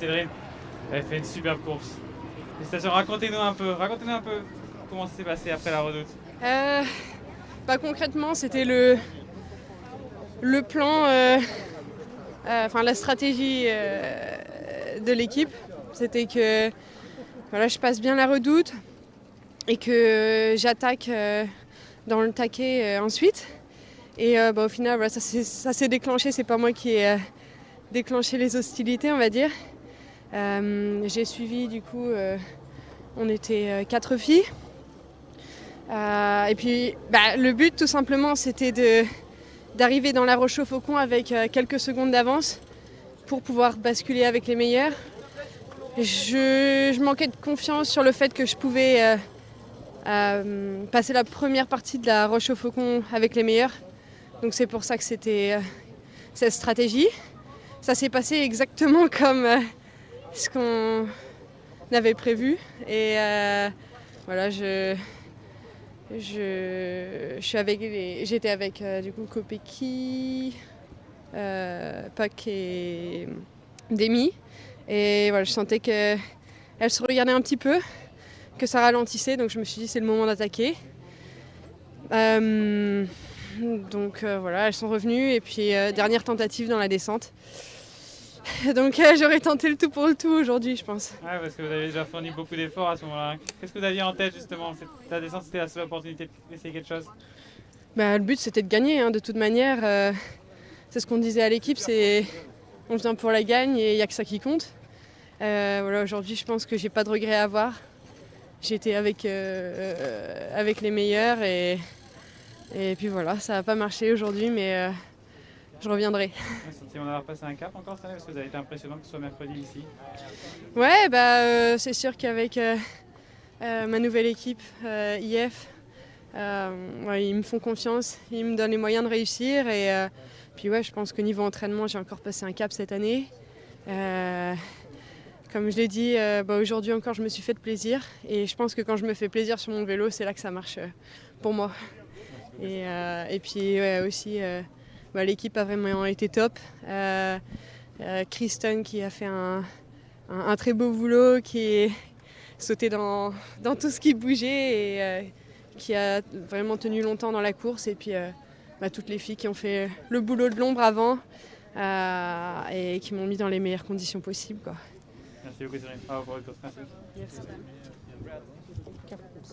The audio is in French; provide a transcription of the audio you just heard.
Séverine, vous avez fait une superbe course. Félicitations, racontez-nous un peu comment ça s'est passé après la redoute. Concrètement, c'était le plan, la stratégie de l'équipe. C'était que voilà, je passe bien la redoute et que j'attaque dans le taquet ensuite. Et au final, voilà, ça s'est déclenché. C'est pas moi qui ai déclenché les hostilités, on va dire. J'ai suivi, du coup, on était 4 filles. Et puis, le but, tout simplement, c'était d'arriver dans la Roche au Faucon avec quelques secondes d'avance pour pouvoir basculer avec les meilleurs. Je manquais de confiance sur le fait que je pouvais passer la première partie de la Roche au Faucon avec les meilleurs. Donc c'est pour ça que c'était cette stratégie. Ça s'est passé exactement comme ce qu'on avait prévu. Et voilà, j'étais avec du coup Kopecky, Puck et Demi. Et voilà, je sentais qu'elles se regardaient un petit peu, que ça ralentissait, donc je me suis dit c'est le moment d'attaquer. Donc voilà, elles sont revenues et puis dernière tentative dans la descente. Donc j'aurais tenté le tout pour le tout aujourd'hui, je pense. Ouais, parce que vous avez déjà fourni beaucoup d'efforts à ce moment-là. Qu'est-ce que vous aviez en tête justement? Ta descente, c'était la seule opportunité d'essayer quelque chose? Le but c'était de gagner, hein, de toute manière. C'est ce qu'on disait à l'équipe, on vient pour la gagne et il n'y a que ça qui compte. Voilà, aujourd'hui je pense que j'ai pas de regrets à avoir. J'étais avec les meilleurs et puis voilà, ça n'a pas marché aujourd'hui, mais je reviendrai. Vous sentez on avoir passé un cap encore cette année parce que vous avez été impressionnant que ce soit mercredi ici. Ouais, c'est sûr qu'avec ma nouvelle équipe, IF, ils me font confiance, ils me donnent les moyens de réussir et puis ouais, je pense que niveau entraînement, j'ai encore passé un cap cette année. Comme je l'ai dit, aujourd'hui encore, je me suis fait de plaisir et je pense que quand je me fais plaisir sur mon vélo, c'est là que ça marche pour moi. Et puis ouais, aussi, l'équipe a vraiment été top. Kristen qui a fait un très beau boulot, qui est sauté dans tout ce qui bougeait et qui a vraiment tenu longtemps dans la course. Et puis toutes les filles qui ont fait le boulot de l'ombre avant et qui m'ont mis dans les meilleures conditions possibles, quoi. Merci beaucoup Cyril. Bravo pour votre course. Merci. Yes.